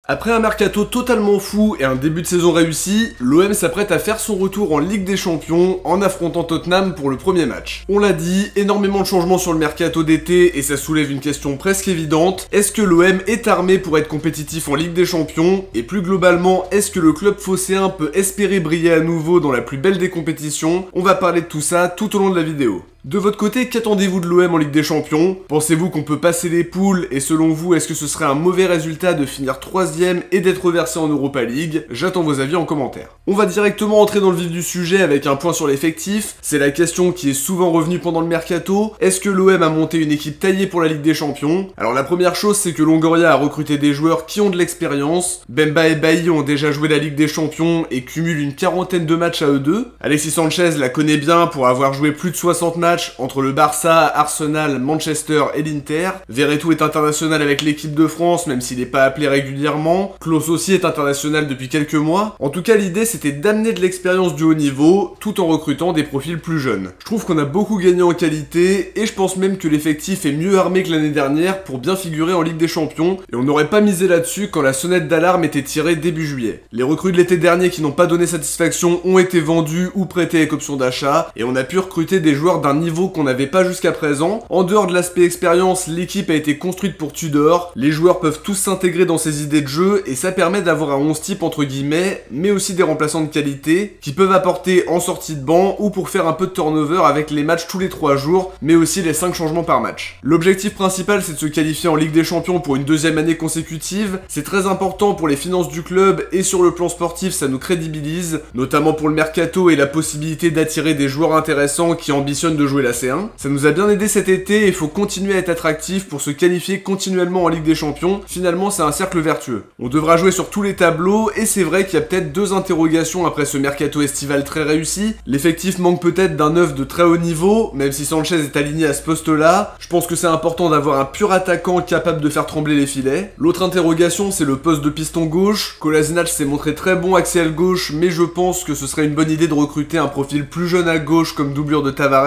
Après un mercato totalement fou et un début de saison réussi, l'OM s'apprête à faire son retour en Ligue des Champions en affrontant Tottenham pour le premier match. On l'a dit, énormément de changements sur le mercato d'été et ça soulève une question presque évidente. Est-ce que l'OM est armé pour être compétitif en Ligue des Champions? Et plus globalement, est-ce que le club phocéen peut espérer briller à nouveau dans la plus belle des compétitions? On va parler de tout ça tout au long de la vidéo. De votre côté, qu'attendez-vous de l'OM en Ligue des Champions? Pensez-vous qu'on peut passer les poules et selon vous, est-ce que ce serait un mauvais résultat de finir 3ème et d'être reversé en Europa League? J'attends vos avis en commentaire. On va directement entrer dans le vif du sujet avec un point sur l'effectif. C'est la question qui est souvent revenue pendant le mercato. Est-ce que l'OM a monté une équipe taillée pour la Ligue des Champions? Alors la première chose, c'est que Longoria a recruté des joueurs qui ont de l'expérience. Bemba et Bailly ont déjà joué la Ligue des Champions et cumulent une quarantaine de matchs à eux deux. Alexis Sanchez la connaît bien pour avoir joué plus de 60 matchs entre le Barça, Arsenal, Manchester et l'Inter. Verretou est international avec l'équipe de France, même s'il n'est pas appelé régulièrement. Klose aussi est international depuis quelques mois. En tout cas, l'idée c'était d'amener de l'expérience du haut niveau, tout en recrutant des profils plus jeunes. Je trouve qu'on a beaucoup gagné en qualité, et je pense même que l'effectif est mieux armé que l'année dernière pour bien figurer en Ligue des Champions, et on n'aurait pas misé là-dessus quand la sonnette d'alarme était tirée début juillet. Les recrues de l'été dernier qui n'ont pas donné satisfaction ont été vendues ou prêtées avec option d'achat, et on a pu recruter des joueurs d'un niveau qu'on n'avait pas jusqu'à présent. En dehors de l'aspect expérience, l'équipe a été construite pour Tudor, les joueurs peuvent tous s'intégrer dans ses idées de jeu et ça permet d'avoir un 11 type entre guillemets, mais aussi des remplaçants de qualité qui peuvent apporter en sortie de banc ou pour faire un peu de turnover avec les matchs tous les 3 jours, mais aussi les 5 changements par match. L'objectif principal c'est de se qualifier en Ligue des Champions pour une 2ème année consécutive, c'est très important pour les finances du club et sur le plan sportif ça nous crédibilise, notamment pour le mercato et la possibilité d'attirer des joueurs intéressants qui ambitionnent de jouer la C1. Ça nous a bien aidé cet été et il faut continuer à être attractif pour se qualifier continuellement en Ligue des Champions. Finalement, c'est un cercle vertueux. On devra jouer sur tous les tableaux et c'est vrai qu'il y a peut-être 2 interrogations après ce mercato estival très réussi. L'effectif manque peut-être d'un neuf de très haut niveau, même si Sanchez est aligné à ce poste-là. Je pense que c'est important d'avoir un pur attaquant capable de faire trembler les filets. L'autre interrogation, c'est le poste de piston gauche. Kolasinac s'est montré très bon axial gauche, mais je pense que ce serait une bonne idée de recruter un profil plus jeune à gauche comme doublure de Tavares.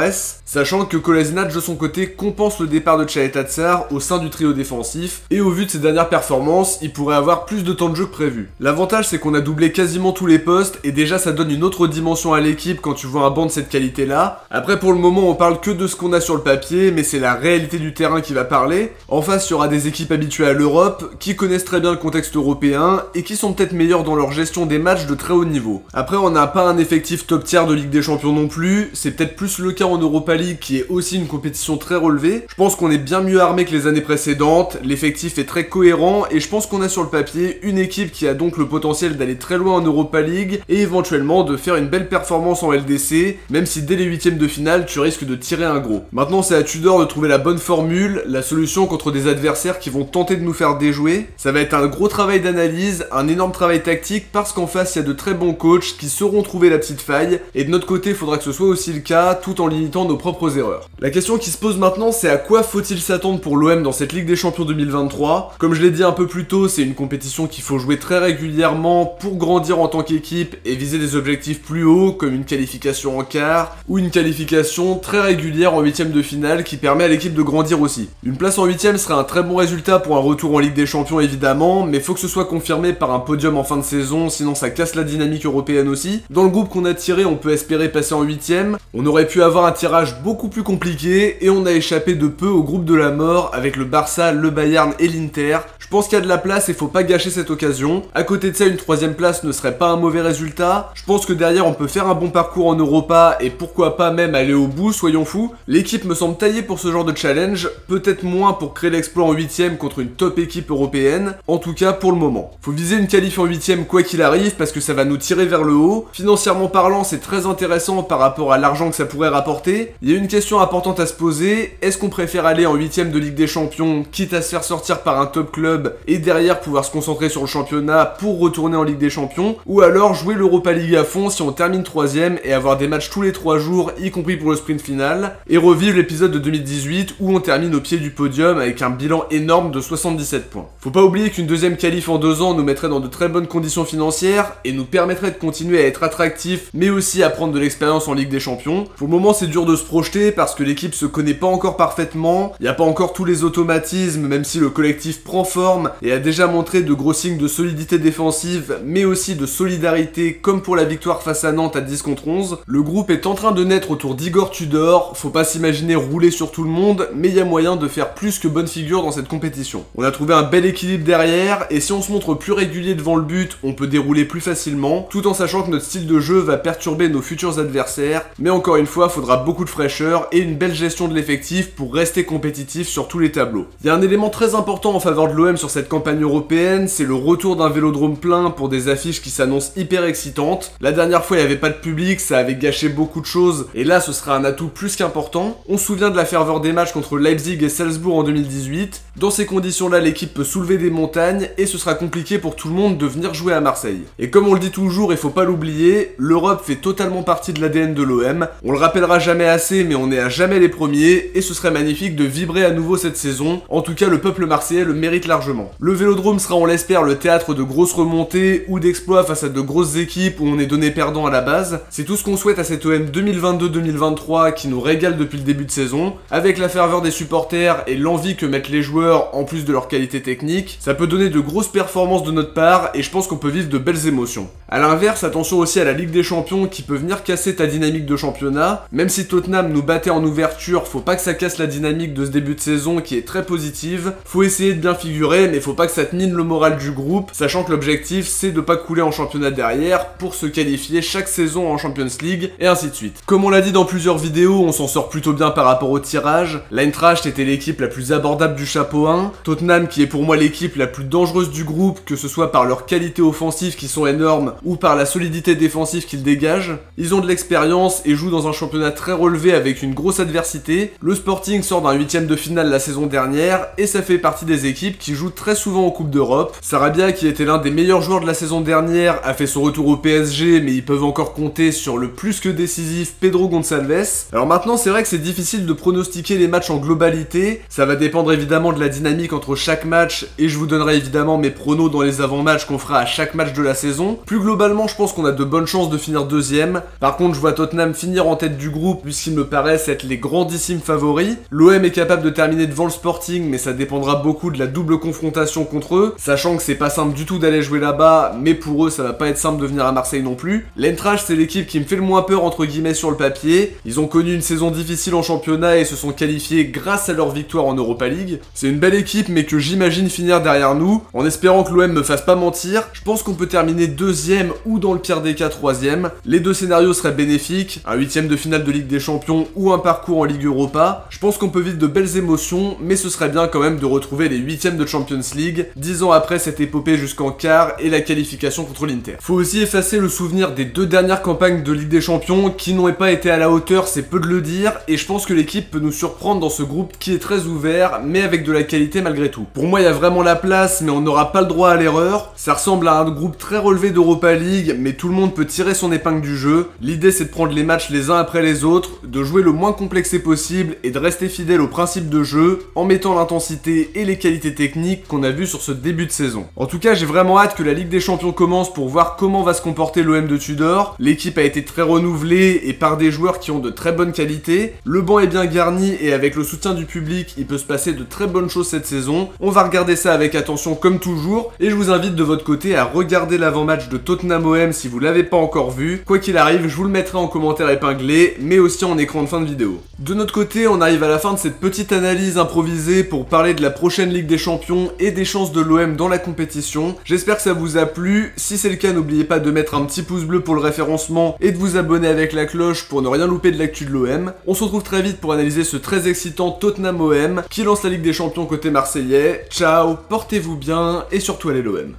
Sachant que Kolasinac de son côté compense le départ de Tchaeta Tsar au sein du trio défensif, et au vu de ses dernières performances, il pourrait avoir plus de temps de jeu que prévu. L'avantage c'est qu'on a doublé quasiment tous les postes, et déjà ça donne une autre dimension à l'équipe quand tu vois un banc de cette qualité là. Après pour le moment on parle que de ce qu'on a sur le papier, mais c'est la réalité du terrain qui va parler. En face il y aura des équipes habituées à l'Europe, qui connaissent très bien le contexte européen, et qui sont peut-être meilleures dans leur gestion des matchs de très haut niveau. Après on n'a pas un effectif top tier de Ligue des Champions non plus, c'est peut-être plus le cas en Europa League qui est aussi une compétition très relevée. Je pense qu'on est bien mieux armé que les années précédentes, l'effectif est très cohérent et je pense qu'on a sur le papier une équipe qui a donc le potentiel d'aller très loin en Europa League et éventuellement de faire une belle performance en LDC, même si dès les 8ème de finale tu risques de tirer un gros. Maintenant c'est à Tudor de trouver la bonne formule, la solution contre des adversaires qui vont tenter de nous faire déjouer. Ça va être un gros travail d'analyse, un énorme travail tactique parce qu'en face il y a de très bons coachs qui sauront trouver la petite faille et de notre côté il faudra que ce soit aussi le cas tout en limitant nos propres erreurs. La question qui se pose maintenant c'est à quoi faut-il s'attendre pour l'OM dans cette Ligue des Champions 2023. Comme je l'ai dit un peu plus tôt, c'est une compétition qu'il faut jouer très régulièrement pour grandir en tant qu'équipe et viser des objectifs plus hauts comme une qualification en quart ou une qualification très régulière en 8ème de finale qui permet à l'équipe de grandir aussi. Une place en 8ème serait un très bon résultat pour un retour en Ligue des Champions évidemment, mais faut que ce soit confirmé par un podium en fin de saison, sinon ça casse la dynamique européenne aussi. Dans le groupe qu'on a tiré, on peut espérer passer en 8ème. On aurait pu avoir un tirage beaucoup plus compliqué et on a échappé de peu au groupe de la mort avec le Barça, le Bayern et l'Inter. Je pense qu'il y a de la place et faut pas gâcher cette occasion. À côté de ça, une 3ème place ne serait pas un mauvais résultat. Je pense que derrière on peut faire un bon parcours en Europa et pourquoi pas même aller au bout, soyons fous. L'équipe me semble taillée pour ce genre de challenge, peut-être moins pour créer l'exploit en 8ème contre une top équipe européenne, en tout cas pour le moment. Faut viser une qualif en 8ème quoi qu'il arrive parce que ça va nous tirer vers le haut. Financièrement parlant, c'est très intéressant par rapport à l'argent que ça pourrait rapporter. Il y a une question importante à se poser, est-ce qu'on préfère aller en 8ème de Ligue des Champions, quitte à se faire sortir par un top club et derrière pouvoir se concentrer sur le championnat pour retourner en Ligue des Champions, ou alors jouer l'Europa League à fond si on termine 3ème et avoir des matchs tous les 3 jours, y compris pour le sprint final, et revivre l'épisode de 2018 où on termine au pied du podium avec un bilan énorme de 77 points. Faut pas oublier qu'une 2ème qualif en 2 ans nous mettrait dans de très bonnes conditions financières et nous permettrait de continuer à être attractif mais aussi à prendre de l'expérience en Ligue des Champions. Pour le moment c'est dur de de se projeter parce que l'équipe se connaît pas encore parfaitement, il n'y a pas encore tous les automatismes même si le collectif prend forme et a déjà montré de gros signes de solidité défensive mais aussi de solidarité comme pour la victoire face à Nantes à 10 contre 11. Le groupe est en train de naître autour d'Igor Tudor, faut pas s'imaginer rouler sur tout le monde mais il y a moyen de faire plus que bonne figure dans cette compétition. On a trouvé un bel équilibre derrière et si on se montre plus régulier devant le but, on peut dérouler plus facilement tout en sachant que notre style de jeu va perturber nos futurs adversaires, mais encore une fois, faudra beaucoup de fraîcheur et une belle gestion de l'effectif pour rester compétitif sur tous les tableaux. Il y a un élément très important en faveur de l'OM sur cette campagne européenne, c'est le retour d'un vélodrome plein pour des affiches qui s'annoncent hyper excitantes. La dernière fois, il n'y avait pas de public, ça avait gâché beaucoup de choses, et là, ce sera un atout plus qu'important. On se souvient de la ferveur des matchs contre Leipzig et Salzbourg en 2018. Dans ces conditions-là, l'équipe peut soulever des montagnes, et ce sera compliqué pour tout le monde de venir jouer à Marseille. Et comme on le dit toujours, il faut pas l'oublier, l'Europe fait totalement partie de l'ADN de l'OM. On le rappellera jamais assez, mais on est à jamais les premiers, et ce serait magnifique de vibrer à nouveau cette saison. En tout cas, le peuple marseillais le mérite largement. Le Vélodrome sera, on l'espère, le théâtre de grosses remontées ou d'exploits face à de grosses équipes où on est donné perdant à la base. C'est tout ce qu'on souhaite à cet OM 2022-2023 qui nous régale depuis le début de saison. Avec la ferveur des supporters et l'envie que mettent les joueurs en plus de leur qualité technique, ça peut donner de grosses performances de notre part et je pense qu'on peut vivre de belles émotions. A l'inverse, attention aussi à la Ligue des Champions qui peut venir casser ta dynamique de championnat. Même si Tottenham nous battait en ouverture, faut pas que ça casse la dynamique de ce début de saison qui est très positive. Faut essayer de bien figurer, mais faut pas que ça te mine le moral du groupe, sachant que l'objectif c'est de pas couler en championnat derrière pour se qualifier chaque saison en Champions League et ainsi de suite. Comme on l'a dit dans plusieurs vidéos, on s'en sort plutôt bien par rapport au tirage. L'Eintracht était l'équipe la plus abordable du chapeau 1. Tottenham qui est pour moi l'équipe la plus dangereuse du groupe, que ce soit par leurs qualités offensives qui sont énormes ou par la solidité défensive qu'ils dégagent. Ils ont de l'expérience et jouent dans un championnat très relevé avec une grosse adversité. Le Sporting sort d'un 8ème de finale la saison dernière et ça fait partie des équipes qui jouent très souvent en Coupe d'Europe. Sarabia, qui était l'un des meilleurs joueurs de la saison dernière, a fait son retour au PSG, mais ils peuvent encore compter sur le plus que décisif Pedro Gonçalves. Alors maintenant, c'est vrai que c'est difficile de pronostiquer les matchs en globalité, ça va dépendre évidemment de la dynamique entre chaque match et je vous donnerai évidemment mes pronos dans les avant-matchs qu'on fera à chaque match de la saison. Plus globalement, je pense qu'on a de bonnes chances de finir deuxième. Par contre, je vois Tottenham finir en tête du groupe puisqu'ils me paraissent être les grandissimes favoris. L'OM est capable de terminer devant le Sporting, mais ça dépendra beaucoup de la double confrontation contre eux, sachant que c'est pas simple du tout d'aller jouer là-bas, mais pour eux ça va pas être simple de venir à Marseille non plus. L'Eintracht, c'est l'équipe qui me fait le moins peur entre guillemets sur le papier. Ils ont connu une saison difficile en championnat et se sont qualifiés grâce à leur victoire en Europa League. C'est une belle équipe mais que j'imagine finir derrière nous, en espérant que l'OM me fasse pas mentir. Je pense qu'on peut terminer deuxième ou dans le pire des cas troisième. Les deux scénarios seraient bénéfiques, un 8ème de finale de Ligue des Champions ou un parcours en Ligue Europa. Je pense qu'on peut vivre de belles émotions, mais ce serait bien quand même de retrouver les 8ème de Champions League, 10 ans après cette épopée jusqu'en quart et la qualification contre l'Inter. Faut aussi effacer le souvenir des deux dernières campagnes de Ligue des Champions qui n'ont pas été à la hauteur, c'est peu de le dire, et je pense que l'équipe peut nous surprendre dans ce groupe qui est très ouvert, mais avec de la qualité malgré tout. Pour moi, il y a vraiment la place, mais on n'aura pas le droit à l'erreur. Ça ressemble à un groupe très relevé d'Europa League, mais tout le monde peut tirer son épingle du jeu. L'idée, c'est de prendre les matchs les uns après les autres, de jouer le moins complexé possible et de rester fidèle au principe de jeu en mettant l'intensité et les qualités techniques qu'on a vues sur ce début de saison. En tout cas, j'ai vraiment hâte que la Ligue des Champions commence pour voir comment va se comporter l'OM de Tudor. L'équipe a été très renouvelée et par des joueurs qui ont de très bonnes qualités. Le banc est bien garni et avec le soutien du public, il peut se passer de très bonnes choses cette saison. On va regarder ça avec attention comme toujours et je vous invite de votre côté à regarder l'avant-match de Tottenham OM si vous l'avez pas encore vu. Quoi qu'il arrive, je vous le mettrai en commentaire épinglé, mais aussi en écran de fin de vidéo. De notre côté, on arrive à la fin de cette petite analyse improvisée pour parler de la prochaine Ligue des Champions et des chances de l'OM dans la compétition. J'espère que ça vous a plu. Si c'est le cas, n'oubliez pas de mettre un petit pouce bleu pour le référencement et de vous abonner avec la cloche pour ne rien louper de l'actu de l'OM. On se retrouve très vite pour analyser ce très excitant Tottenham OM qui lance la Ligue des Champions côté marseillais. Ciao, portez-vous bien et surtout allez l'OM.